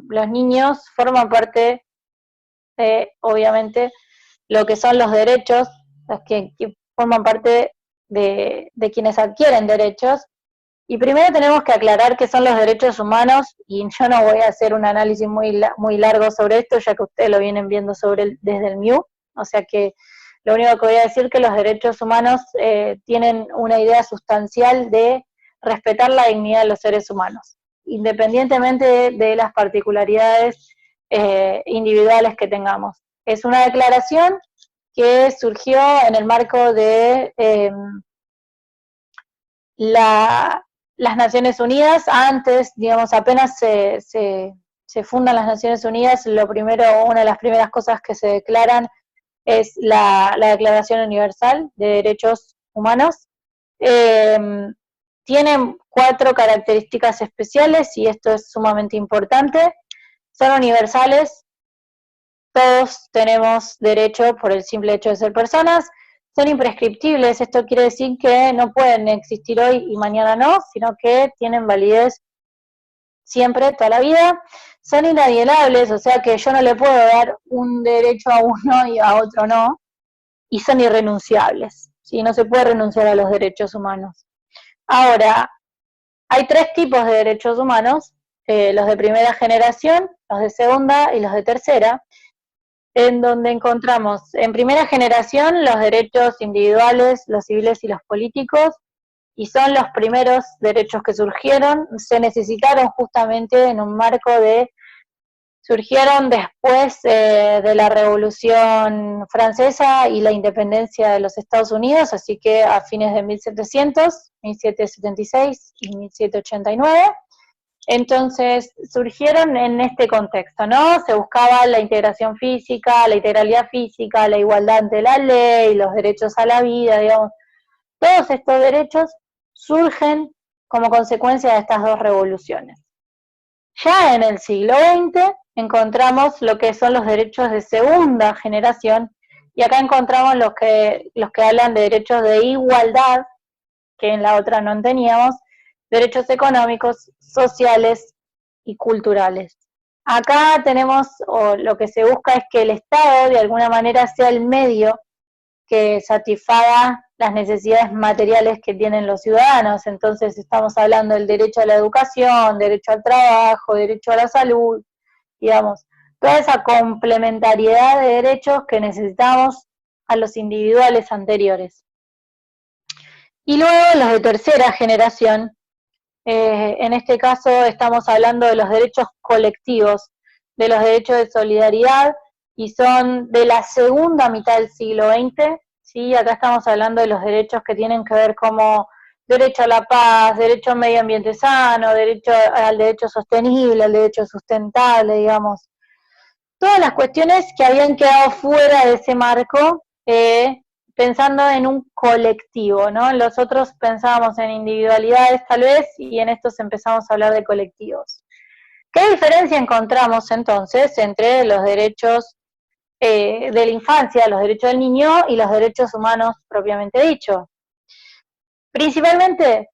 los niños forman parte de, obviamente, lo que son los derechos, los que forman parte de quienes adquieren derechos. Y primero tenemos que aclarar qué son los derechos humanos, y yo no voy a hacer un análisis muy largo sobre esto, ya que ustedes lo vienen viendo desde el MIU, o sea que lo único que voy a decir es que los derechos humanos tienen una idea sustancial de respetar la dignidad de los seres humanos, independientemente de las particularidades individuales que tengamos. Es una declaración que surgió en el marco de las Naciones Unidas. Antes, digamos, apenas se fundan las Naciones Unidas, una de las primeras cosas que se declaran es la Declaración Universal de Derechos Humanos. Tienen 4 características especiales, y esto es sumamente importante. Son universales, todos tenemos derecho por el simple hecho de ser personas. Son imprescriptibles, esto quiere decir que no pueden existir hoy y mañana no, sino que tienen validez siempre, toda la vida. Son inalienables, o sea que yo no le puedo dar un derecho a uno y a otro no, y son irrenunciables, ¿sí? No se puede renunciar a los derechos humanos. Ahora, hay 3 tipos de derechos humanos, los de primera generación, los de segunda y los de tercera, en donde encontramos en primera generación los derechos individuales, los civiles y los políticos, y son los primeros derechos que surgieron. Se necesitaron justamente en un marco surgieron después de la Revolución Francesa y la independencia de los Estados Unidos, así que a fines de 1700, 1776 y 1789, entonces surgieron en este contexto, ¿no? Se buscaba la integración física, la integralidad física, la igualdad ante la ley, los derechos a la vida, digamos. Todos estos derechos surgen como consecuencia de estas 2 revoluciones. Ya en el siglo XX encontramos lo que son los derechos de segunda generación, y acá encontramos los que hablan de derechos de igualdad, que en la otra no teníamos, derechos económicos, sociales y culturales. Acá tenemos, o lo que se busca es que el Estado de alguna manera sea el medio que satisfaga las necesidades materiales que tienen los ciudadanos. Entonces estamos hablando del derecho a la educación, derecho al trabajo, derecho a la salud, digamos, toda esa complementariedad de derechos que necesitamos a los individuales anteriores. Y luego los de tercera generación, en este caso estamos hablando de los derechos colectivos, de los derechos de solidaridad, y son de la segunda mitad del siglo XX, ¿sí? Acá estamos hablando de los derechos que tienen que ver como derecho a la paz, derecho a un medio ambiente sano, derecho al derecho sostenible, al derecho sustentable, digamos. Todas las cuestiones que habían quedado fuera de ese marco, pensando en un colectivo, ¿no? Los otros pensábamos en individualidades tal vez, y en estos empezamos a hablar de colectivos. ¿Qué diferencia encontramos entonces entre los derechos de la infancia, los derechos del niño y los derechos humanos propiamente dicho? Principalmente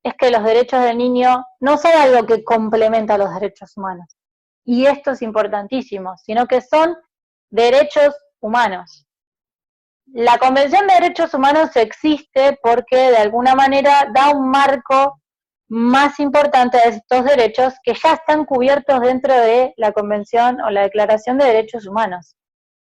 es que los derechos del niño no son algo que complementa a los derechos humanos, y esto es importantísimo, sino que son derechos humanos. La Convención de Derechos Humanos existe porque de alguna manera da un marco más importante a estos derechos que ya están cubiertos dentro de la Convención o la Declaración de Derechos Humanos.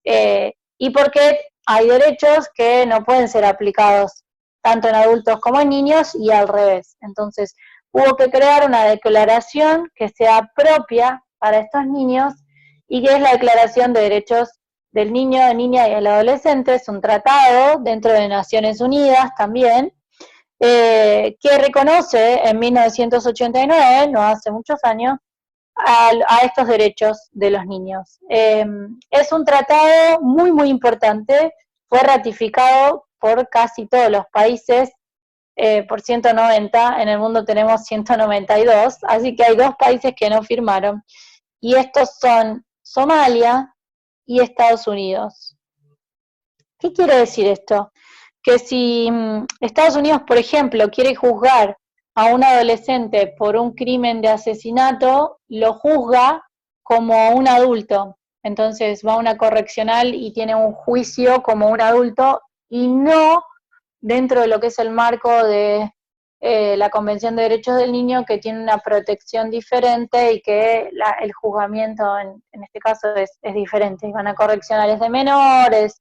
Y porque hay derechos que no pueden ser aplicados tanto en adultos como en niños, y al revés. Entonces, hubo que crear una declaración que sea propia para estos niños, y que es la Declaración de Derechos del Niño, de Niña y del Adolescente. Es un tratado dentro de Naciones Unidas también, que reconoce en 1989, no hace muchos años, a estos derechos de los niños. Es un tratado muy, muy importante, fue ratificado por casi todos los países, por 190, en el mundo tenemos 192, así que hay 2 países que no firmaron, y estos son Somalia y Estados Unidos. ¿Qué quiere decir esto? Que si Estados Unidos, por ejemplo, quiere juzgar a un adolescente por un crimen de asesinato, lo juzga como un adulto. Entonces va a una correccional y tiene un juicio como un adulto y no dentro de lo que es el marco de la Convención de Derechos del Niño, que tiene una protección diferente y que el juzgamiento en este caso es diferente. Van a correccionales de menores,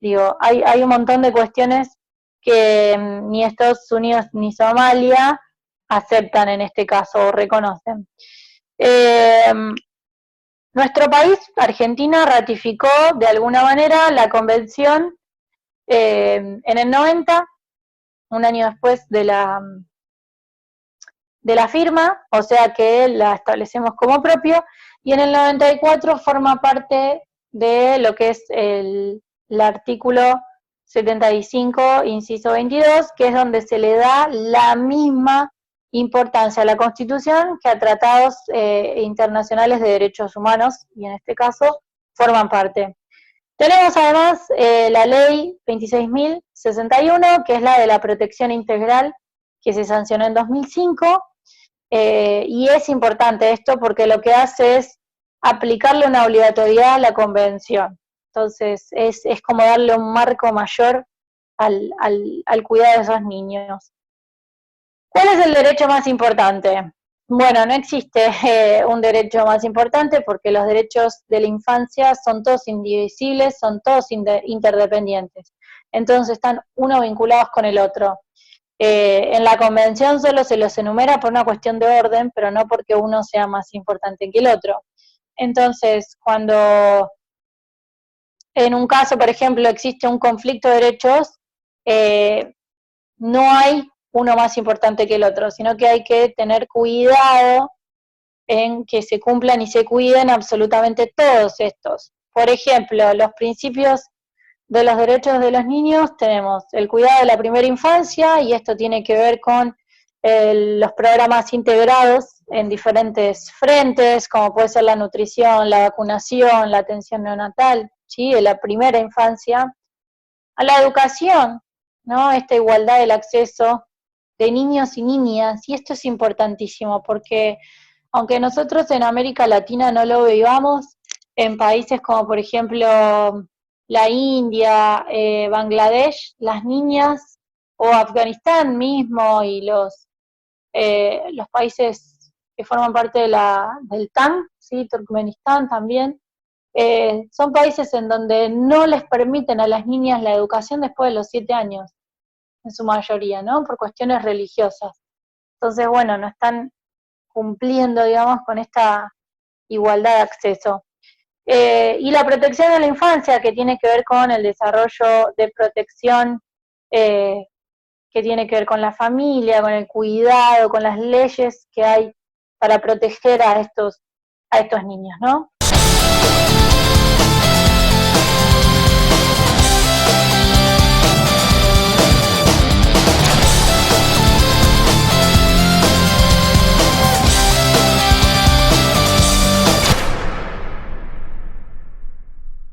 digo, hay un montón de cuestiones que ni Estados Unidos ni Somalia aceptan en este caso o reconocen. Nuestro país, Argentina, ratificó de alguna manera la convención en el 90, un año después de la firma, o sea que la establecemos como propio, y en el 94 forma parte de lo que es el artículo 75, inciso 22, que es donde se le da la misma importancia a la Constitución que a tratados internacionales de derechos humanos, y en este caso forman parte. Tenemos además la ley 26.061, que es la de la protección integral, que se sancionó en 2005, y es importante esto porque lo que hace es aplicarle una obligatoriedad a la convención. Entonces es como darle un marco mayor al cuidado de esos niños. ¿Cuál es el derecho más importante? Bueno, no existe un derecho más importante porque los derechos de la infancia son todos indivisibles, son todos interdependientes. Entonces están uno vinculados con el otro. En la convención solo se los enumera por una cuestión de orden, pero no porque uno sea más importante que el otro. Entonces, cuando en un caso, por ejemplo, existe un conflicto de derechos, no hay uno más importante que el otro, sino que hay que tener cuidado en que se cumplan y se cuiden absolutamente todos estos. Por ejemplo, los principios de los derechos de los niños tenemos el cuidado de la primera infancia, y esto tiene que ver con los programas integrados en diferentes frentes, como puede ser la nutrición, la vacunación, la atención neonatal, ¿sí? De la primera infancia, a la educación, ¿no? Esta igualdad del acceso de niños y niñas, y esto es importantísimo porque aunque nosotros en América Latina no lo vivamos, en países como por ejemplo la India, Bangladesh, las niñas, o Afganistán mismo, y los países que forman parte de del TAN, ¿sí? Turkmenistán también, son países en donde no les permiten a las niñas la educación después de los 7 años, en su mayoría, ¿no? Por cuestiones religiosas. Entonces, bueno, no están cumpliendo, digamos, con esta igualdad de acceso. Y la protección de la infancia, que tiene que ver con el desarrollo de protección, que tiene que ver con la familia, con el cuidado, con las leyes que hay para proteger a estos niños, ¿no?